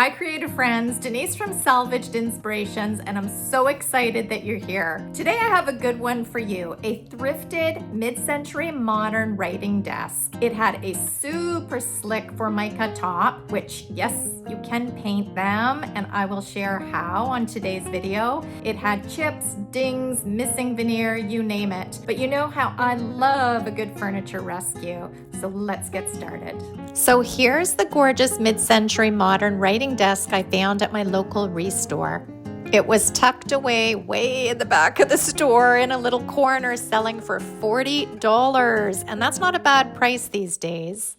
Hi creative friends, Denise from Salvaged Inspirations, and I'm so excited that you're here. Today I have a good one for you, a thrifted mid-century modern writing desk. It had a super slick Formica top, which yes, you can paint them, and I will share how on today's video. It had chips, dings, missing veneer, you name it. But you know how I love a good furniture rescue, so let's get started. So here's the gorgeous mid-century modern writing desk I found at my local Restore. It was tucked away way in the back of the store in a little corner selling for $40, and that's not a bad price these days.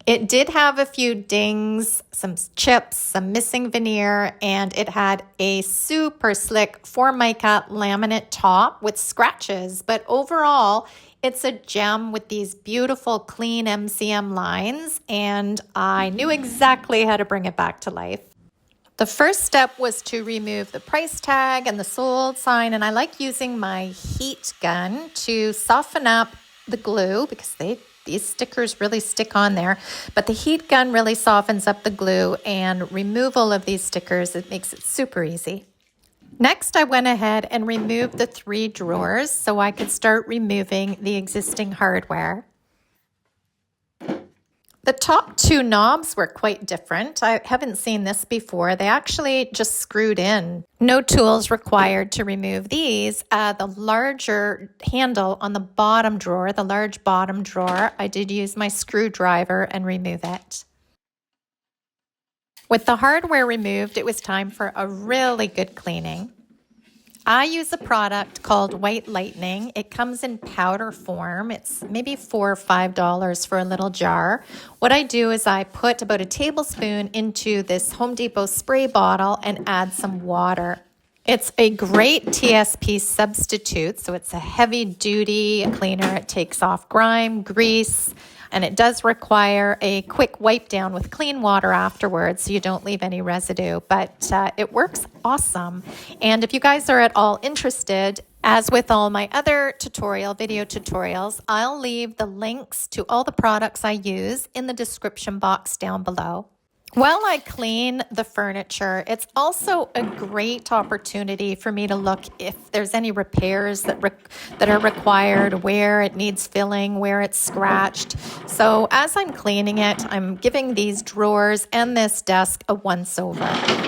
It did have a few dings, some chips, some missing veneer, and it had a super slick Formica laminate top with scratches, but overall, it's a gem with these beautiful clean MCM lines, and I knew exactly how to bring it back to life. The first step was to remove the price tag and the sold sign, and I like using my heat gun to soften up the glue because these stickers really stick on there, but the heat gun really softens up the glue, and removal of these stickers, it makes it super easy. Next, I went ahead and removed the 3 drawers so I could start removing the existing hardware. The top 2 knobs were quite different. I haven't seen this before. They actually just screwed in. No tools required to remove these. The larger handle on the bottom drawer, the large bottom drawer, I did use my screwdriver and remove it. With the hardware removed, it was time for a really good cleaning. I use a product called White Lightning. It comes in powder form. It's maybe $4 or $5 for a little jar. What I do is I put about a tablespoon into this Home Depot spray bottle and add some water. It's a great TSP substitute, so it's a heavy-duty cleaner. It takes off grime, grease, and it does require a quick wipe down with clean water afterwards so you don't leave any residue, but it works awesome. And if you guys are at all interested, as with all my other video tutorials, I'll leave the links to all the products I use in the description box down below. While I clean the furniture, it's also a great opportunity for me to look if there's any repairs that are required, where it needs filling, where it's scratched. So as I'm cleaning it, I'm giving these drawers and this desk a once-over,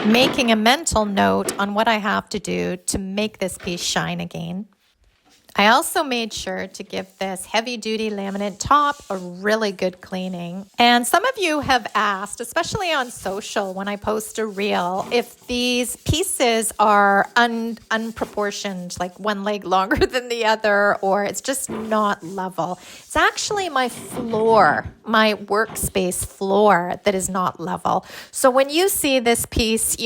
making a mental note on what I have to do to make this piece shine again. I also made sure to give this heavy-duty laminate top a really good cleaning. And some of you have asked, especially on social when I post a reel, if these pieces are unproportioned, like one leg longer than the other, or it's just not level. It's actually my floor, my workspace floor that is not level. So when you see this piece,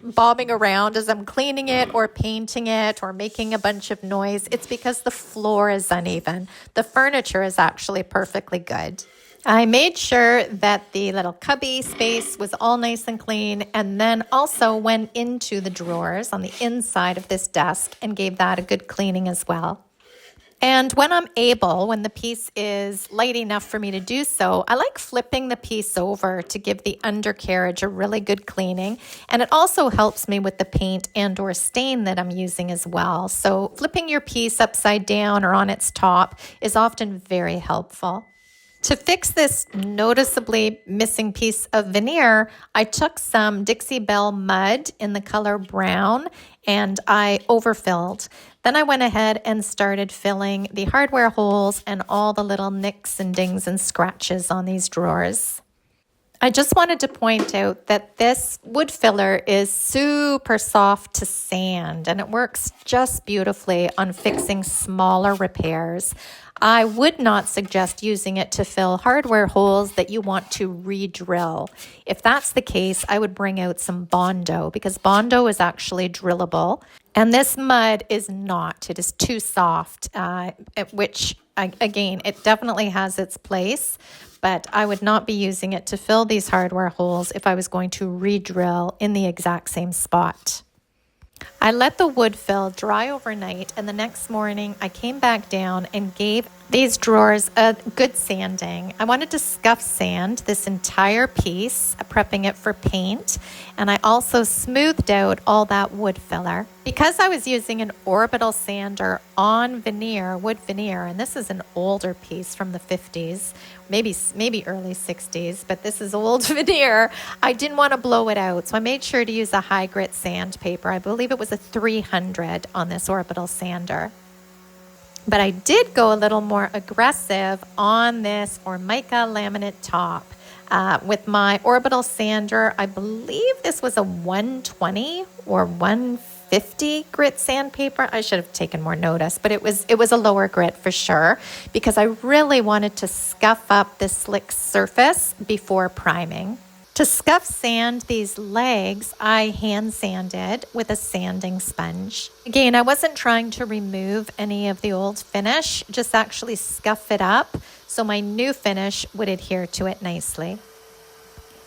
bobbing around as I'm cleaning it or painting it or making a bunch of noise, it's because the floor is uneven. The furniture is actually perfectly good. I made sure that the little cubby space was all nice and clean, and then also went into the drawers on the inside of this desk and gave that a good cleaning as well. And when I'm able, when the piece is light enough for me to do so, I like flipping the piece over to give the undercarriage a really good cleaning. And it also helps me with the paint and or stain that I'm using as well. So flipping your piece upside down or on its top is often very helpful. To fix this noticeably missing piece of veneer, I took some Dixie Belle mud in the color brown and I overfilled. Then I went ahead and started filling the hardware holes and all the little nicks and dings and scratches on these drawers. I just wanted to point out that this wood filler is super soft to sand, and it works just beautifully on fixing smaller repairs. I would not suggest using it to fill hardware holes that you want to re-drill. If that's the case, I would bring out some Bondo, because Bondo is actually drillable. And this mud is not. It is too soft, which, again, it definitely has its place. But I would not be using it to fill these hardware holes if I was going to re-drill in the exact same spot. I let the wood fill dry overnight, and the next morning I came back down and gave These drawers, good sanding. I wanted to scuff sand this entire piece, prepping it for paint, and I also smoothed out all that wood filler. Because I was using an orbital sander on veneer, wood veneer, and this is an older piece from the 50s, maybe early 60s, but this is old veneer, I didn't want to blow it out, so I made sure to use a high grit sandpaper. I believe it was a 300 on this orbital sander. But I did go a little more aggressive on this Formica laminate top. With my orbital sander, I believe this was a 120 or 150 grit sandpaper. I should have taken more notice, but it was a lower grit for sure, because I really wanted to scuff up this slick surface before priming. To scuff sand these legs, I hand sanded with a sanding sponge. Again, I wasn't trying to remove any of the old finish, just actually scuff it up so my new finish would adhere to it nicely.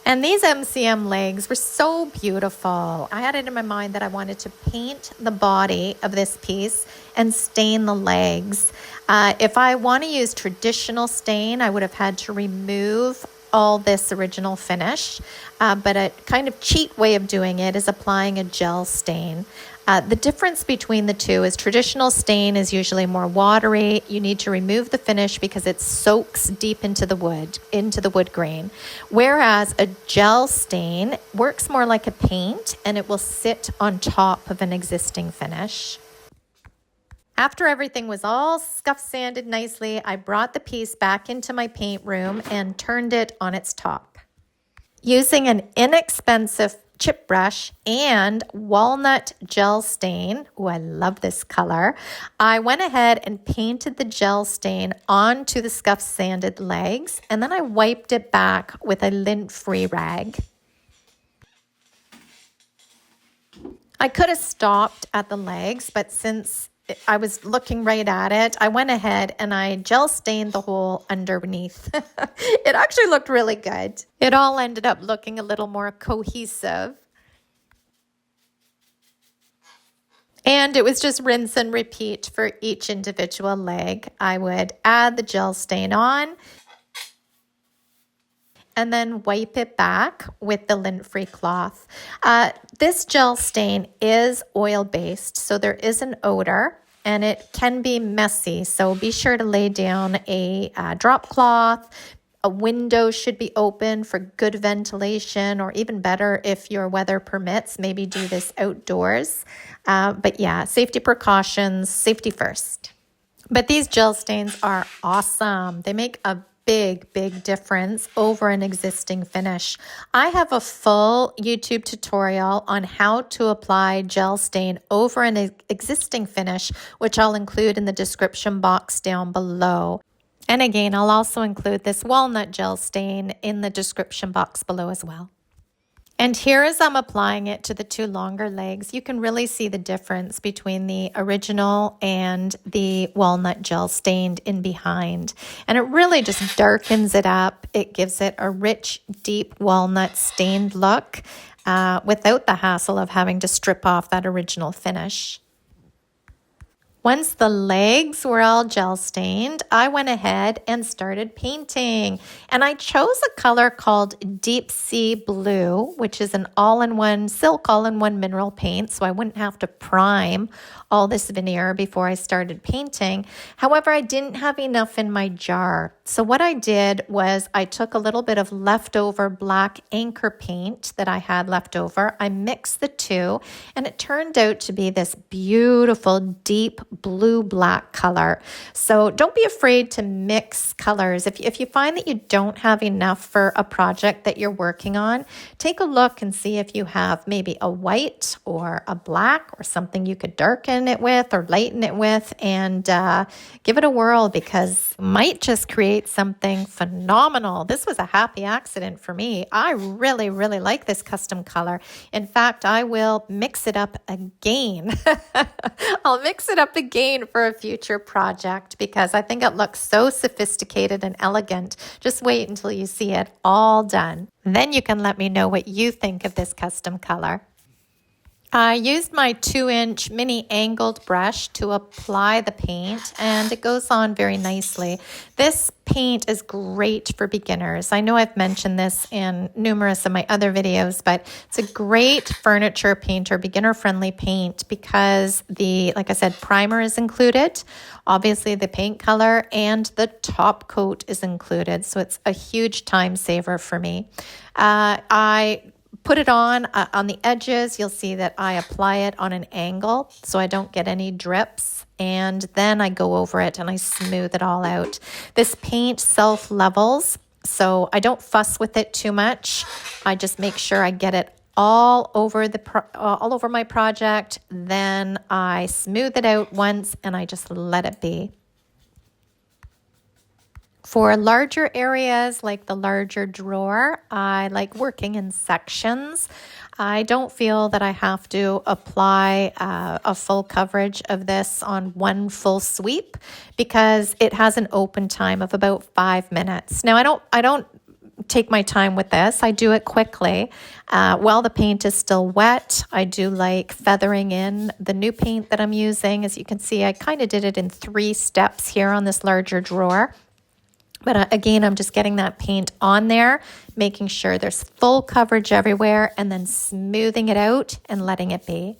And these MCM legs were so beautiful. I had it in my mind that I wanted to paint the body of this piece and stain the legs. If I want to use traditional stain, I would have had to remove all this original finish, but a kind of cheat way of doing it is applying a gel stain. The difference between the two is traditional stain is usually more watery. You need to remove the finish because it soaks deep into the wood grain. Whereas a gel stain works more like a paint, and it will sit on top of an existing finish. After everything was all scuff sanded nicely, I brought the piece back into my paint room and turned it on its top. Using an inexpensive chip brush and walnut gel stain, oh, I love this color, I went ahead and painted the gel stain onto the scuff sanded legs, and then I wiped it back with a lint-free rag. I could have stopped at the legs, but since I was looking right at it, I went ahead and I gel stained the whole underneath. It actually looked really good. It all ended up looking a little more cohesive. And it was just rinse and repeat for each individual leg. I would add the gel stain on and then wipe it back with the lint-free cloth. This gel stain is oil-based, so there is an odor, and it can be messy. So be sure to lay down a drop cloth. A window should be open for good ventilation, or even better, if your weather permits, maybe do this outdoors. But yeah, safety precautions, safety first. But these gel stains are awesome. They make a big difference over an existing finish. I have a full YouTube tutorial on how to apply gel stain over an existing finish, which I'll include in the description box down below. And again, I'll also include this walnut gel stain in the description box below as well. And here, as I'm applying it to the two longer legs, you can really see the difference between the original and the walnut gel stained in behind. And it really just darkens it up. It gives it a rich, deep walnut stained look without the hassle of having to strip off that original finish. Once the legs were all gel stained, I went ahead and started painting. And I chose a color called Deep Sea Blue, which is an all-in-one, silk all-in-one mineral paint, so I wouldn't have to prime all this veneer before I started painting. However, I didn't have enough in my jar. So what I did was I took a little bit of leftover black anchor paint that I had left over. I mixed the two, and it turned out to be this beautiful, deep blue-black color. So don't be afraid to mix colors. If you find that you don't have enough for a project that you're working on, take a look and see if you have maybe a white or a black or something you could darken it with or lighten it with, and give it a whirl, because it might just create something phenomenal. This was a happy accident for me. I really like this custom color. In fact, I will mix it up again. I'll mix it up again for a future project because I think it looks so sophisticated and elegant. Just wait until you see it all done. Then you can let me know what you think of this custom color. I used my 2-inch mini angled brush to apply the paint, and it goes on very nicely. This paint is great for beginners. I know I've mentioned this in numerous of my other videos, but it's a great furniture paint or beginner-friendly paint because like I said, primer is included, obviously the paint color, and the top coat is included. So it's a huge time saver for me. I put it on the edges. You'll see that I apply it on an angle so I don't get any drips, and then I go over it and I smooth it all out. This paint self-levels, so I don't fuss with it too much. I just make sure I get it all over all over my project. Then I smooth it out once and I just let it be. For larger areas like the larger drawer, I like working in sections. I don't feel that I have to apply a full coverage of this on one full sweep because it has an open time of about 5 minutes. Now, I don't take my time with this. I do it quickly. While the paint is still wet, I do like feathering in the new paint that I'm using. As you can see, I kind of did it in 3 steps here on this larger drawer. But again, I'm just getting that paint on there, making sure there's full coverage everywhere, and then smoothing it out and letting it be.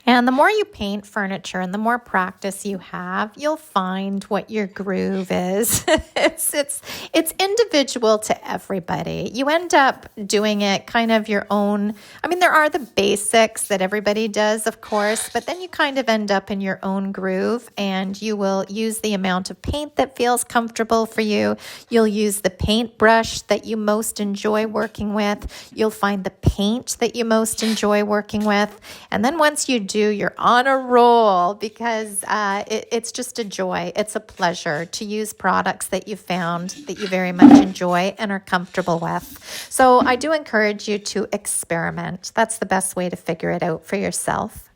And the more you paint furniture and the more practice you have, you'll find what your groove is. It's individual to everybody. You end up doing it kind of your own. I mean, there are the basics that everybody does, of course, but then you kind of end up in your own groove, and you will use the amount of paint that feels comfortable for you. You'll use the paintbrush that you most enjoy working with. You'll find the paint that you most enjoy working with. And then once you do, you're on a roll because it's just a joy. It's a pleasure to use products that you found that you very much enjoy and are comfortable with. So I do encourage you to experiment. That's the best way to figure it out for yourself.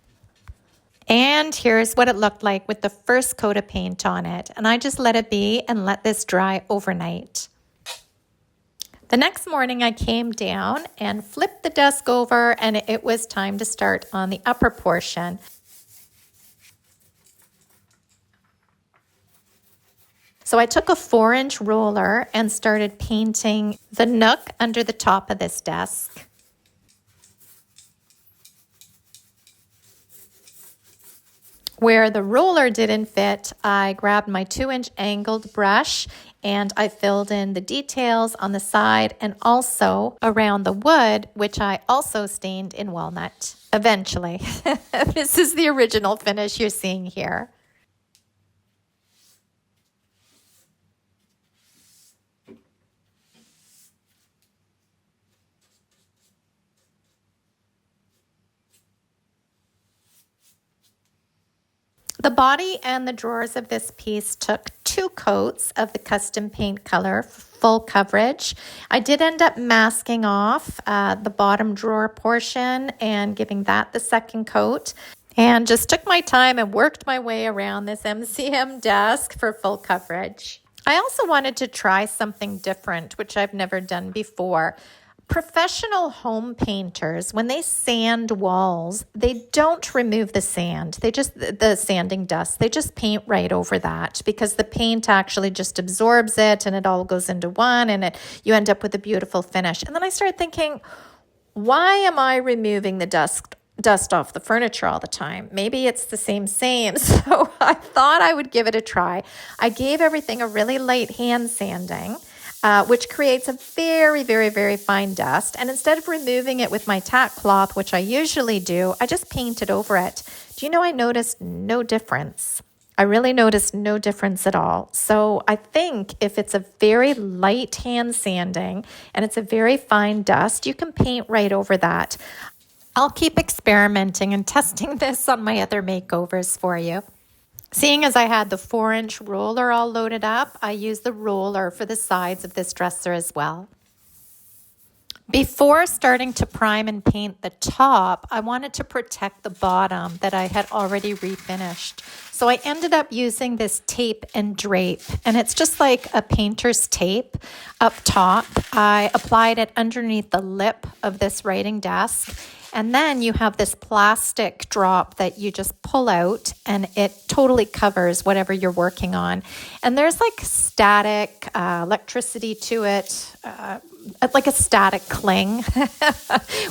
And here's what it looked like with the first coat of paint on it. And I just let it be and let this dry overnight. The next morning I came down and flipped the desk over, and it was time to start on the upper portion. So I took a 4-inch roller and started painting the nook under the top of this desk. Where the roller didn't fit, I grabbed my 2-inch angled brush and I filled in the details on the side and also around the wood, which I also stained in walnut eventually. This is the original finish you're seeing here. The body and the drawers of this piece took 2 coats of the custom paint color for full coverage. I did end up masking off the bottom drawer portion and giving that the second coat, and just took my time and worked my way around this MCM desk for full coverage. I also wanted to try something different, which I've never done before. Professional home painters, when they sand walls, they don't remove the sand. The sanding dust, they just paint right over that because the paint actually just absorbs it and it all goes into one, and you end up with a beautiful finish. And then I started thinking, why am I removing the dust off the furniture all the time? Maybe it's the same. So I thought I would give it a try. I gave everything a really light hand sanding, which creates a very, very, very fine dust. And instead of removing it with my tack cloth, which I usually do, I just painted over it. Do you know, I noticed no difference. I really noticed no difference at all. So I think if it's a very light hand sanding and it's a very fine dust, you can paint right over that. I'll keep experimenting and testing this on my other makeovers for you. Seeing as I had the 4-inch roller all loaded up, I used the roller for the sides of this dresser as well. Before starting to prime and paint the top, I wanted to protect the bottom that I had already refinished. So I ended up using this tape and drape, and it's just like a painter's tape up top. I applied it underneath the lip of this writing desk, And then you have this plastic drop that you just pull out and it totally covers whatever you're working on. And there's like static electricity to it, like a static cling,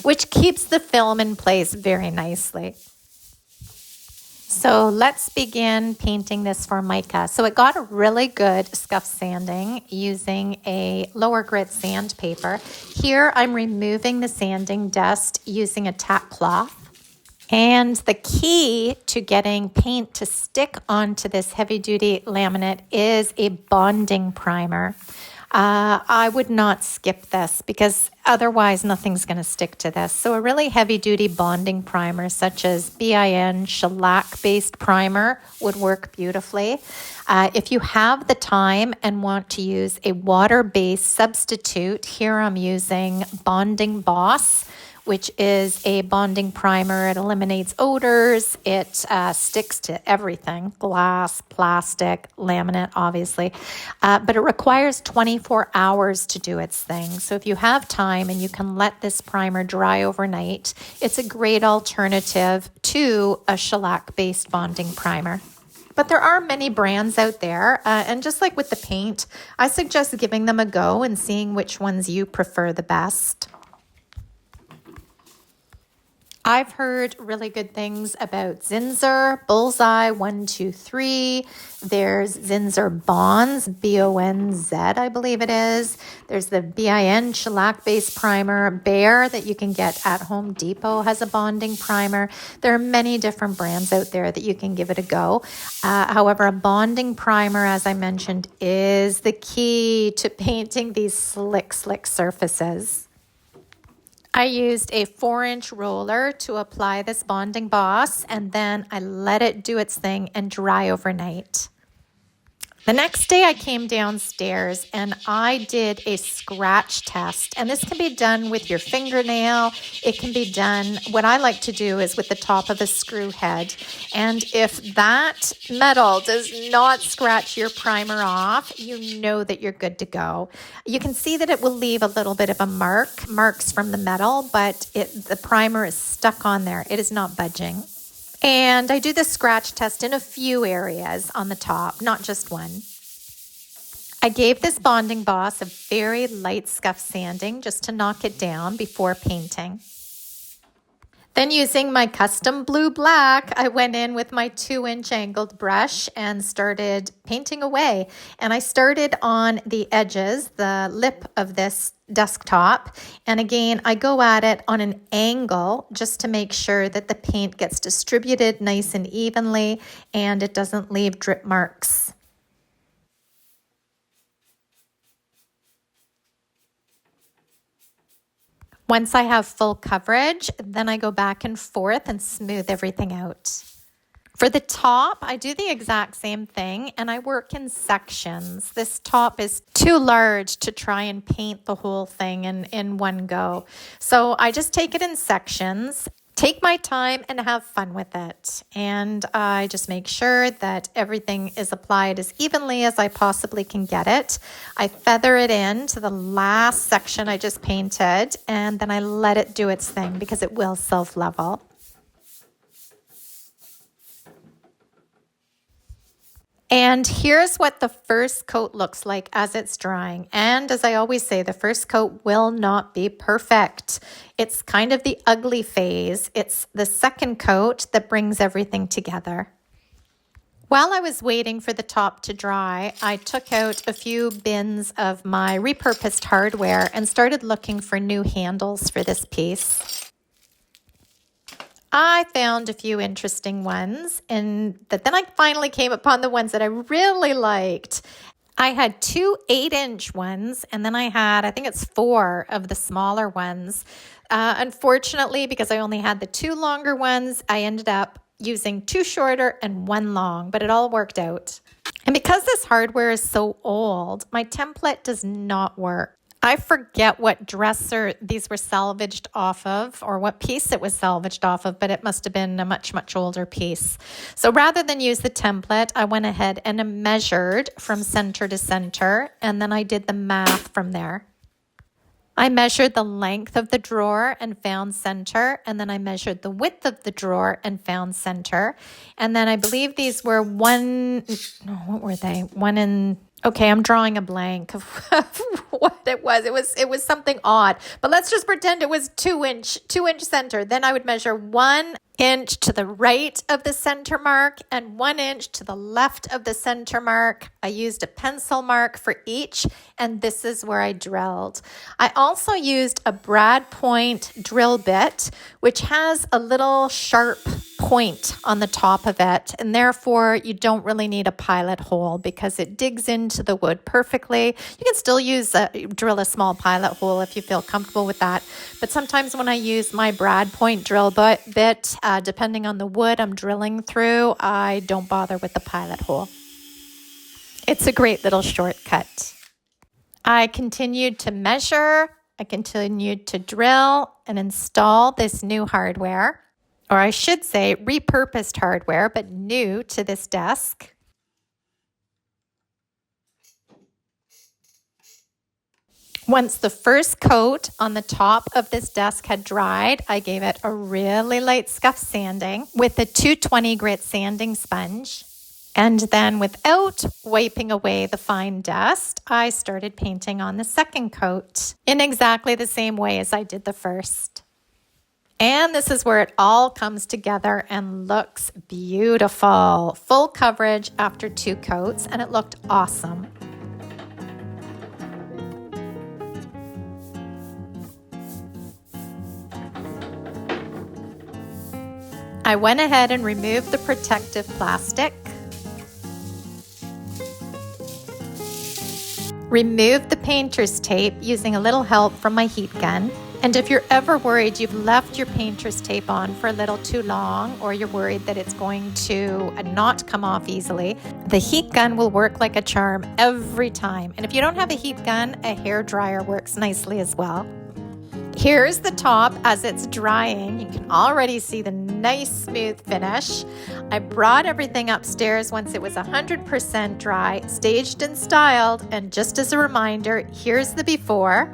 which keeps the film in place very nicely. So let's begin painting this Formica. So it got a really good scuff sanding using a lower grit sandpaper. Here I'm removing the sanding dust using a tack cloth. And the key to getting paint to stick onto this heavy duty laminate is a bonding primer. I would not skip this because otherwise nothing's going to stick to this. So a really heavy duty bonding primer such as BIN shellac based primer would work beautifully. If you have the time and want to use a water based substitute, here I'm using Bonding Boss, which is a bonding primer. It eliminates odors. It sticks to everything, glass, plastic, laminate, obviously. But it requires 24 hours to do its thing. So if you have time and you can let this primer dry overnight, it's a great alternative to a shellac-based bonding primer. But there are many brands out there, and just like with the paint, I suggest giving them a go and seeing which ones you prefer the best. I've heard really good things about Zinsser, Bullseye 123. There's Zinsser Bonds, B-O-N-Z, I believe it is. There's the BIN shellac-based primer. Bear that you can get at Home Depot has a bonding primer. There are many different brands out there that you can give it a go. However, a bonding primer, as I mentioned, is the key to painting these slick surfaces. I used a 4-inch roller to apply this Bonding Boss, and then I let it do its thing and dry overnight. The next day I came downstairs and I did a scratch test, and this can be done with your fingernail. It can be done, what I like to do is with the top of a screw head. And if that metal does not scratch your primer off, you know that you're good to go. You can see that it will leave a little bit of a marks from the metal, but the primer is stuck on there. It is not budging. And I do the scratch test in a few areas on the top, not just one. I gave this Bonding Boss a very light scuff sanding just to knock it down before painting. Then using my custom blue black, I went in with my 2-inch angled brush and started painting away. And I started on the edges, the lip of this desktop. And again, I go at it on an angle just to make sure that the paint gets distributed nice and evenly and it doesn't leave drip marks. Once I have full coverage, then I go back and forth and smooth everything out. For the top, I do the exact same thing and I work in sections. This top is too large to try and paint the whole thing in one go. So I just take it in sections, take my time and have fun with it. And I just make sure that everything is applied as evenly as I possibly can get it. I feather it in to the last section I just painted, and then I let it do its thing because it will self-level. And here's what the first coat looks like as it's drying. And as I always say, the first coat will not be perfect. It's kind of the ugly phase. It's the second coat that brings everything together. While I was waiting for the top to dry, I took out a few bins of my repurposed hardware and started looking for new handles for this piece. I found a few interesting ones, and then I finally came upon the ones that I really liked. I had 2 8-inch ones, and then I had, I think it's 4 of the smaller ones. Unfortunately, because I only had the 2 longer ones, I ended up using 2 shorter and 1 long, but it all worked out. And because this hardware is so old, my template does not work. I forget what dresser these were salvaged off of or what piece it was salvaged off of, but it must have been a much older piece. So rather than use the template, I went ahead and measured from center to center, and then I did the math from there. I measured the length of the drawer and found center, and then I measured the width of the drawer and found center. And then I believe these were what were they? Okay, I'm drawing a blank of what it was. It was something odd, but let's just pretend it was 2-inch center. Then I would measure 1 inch to the right of the center mark and 1 inch to the left of the center mark. I used a pencil mark for each, and this is where I drilled. I also used a brad point drill bit, which has a little sharp point on the top of it, and therefore you don't really need a pilot hole because it digs into the wood perfectly. You can still drill a small pilot hole if you feel comfortable with that, but sometimes when I use my brad point drill bit, depending on the wood I'm drilling through, I don't bother with the pilot hole. It's a great little shortcut. I continued to measure, I continued to drill and install this new hardware, or I should say repurposed hardware, but new to this desk. Once the first coat on the top of this desk had dried, I gave it a really light scuff sanding with a 220 grit sanding sponge. And then without wiping away the fine dust, I started painting on the second coat in exactly the same way as I did the first. And this is where it all comes together and looks beautiful. Full coverage after 2 coats, and it looked awesome. I went ahead and removed the protective plastic. Removed the painter's tape using a little help from my heat gun. And if you're ever worried you've left your painter's tape on for a little too long, or you're worried that it's going to not come off easily, the heat gun will work like a charm every time. And if you don't have a heat gun, a hair dryer works nicely as well. Here's the top as it's drying. You can already see the nice smooth finish. I brought everything upstairs once it was 100% dry, staged and styled, and just as a reminder, here's the before.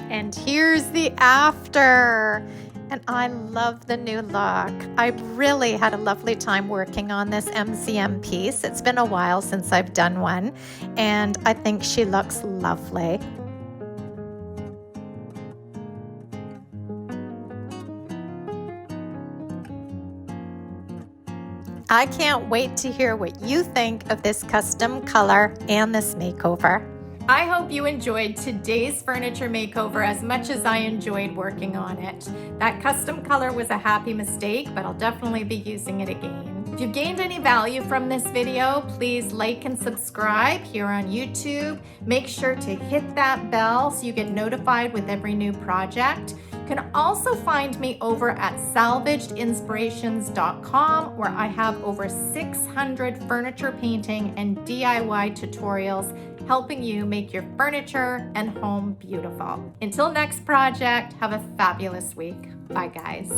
And here's the after. And I love the new look. I really had a lovely time working on this MCM piece. It's been a while since I've done one, and I think she looks lovely. I can't wait to hear what you think of this custom color and this makeover. I hope you enjoyed today's furniture makeover as much as I enjoyed working on it. That custom color was a happy mistake, but I'll definitely be using it again. If you gained any value from this video, please like and subscribe here on YouTube. Make sure to hit that bell so you get notified with every new project. You can also find me over at salvagedinspirations.com, where I have over 600 furniture painting and DIY tutorials helping you make your furniture and home beautiful. Until next project, have a fabulous week. Bye, guys.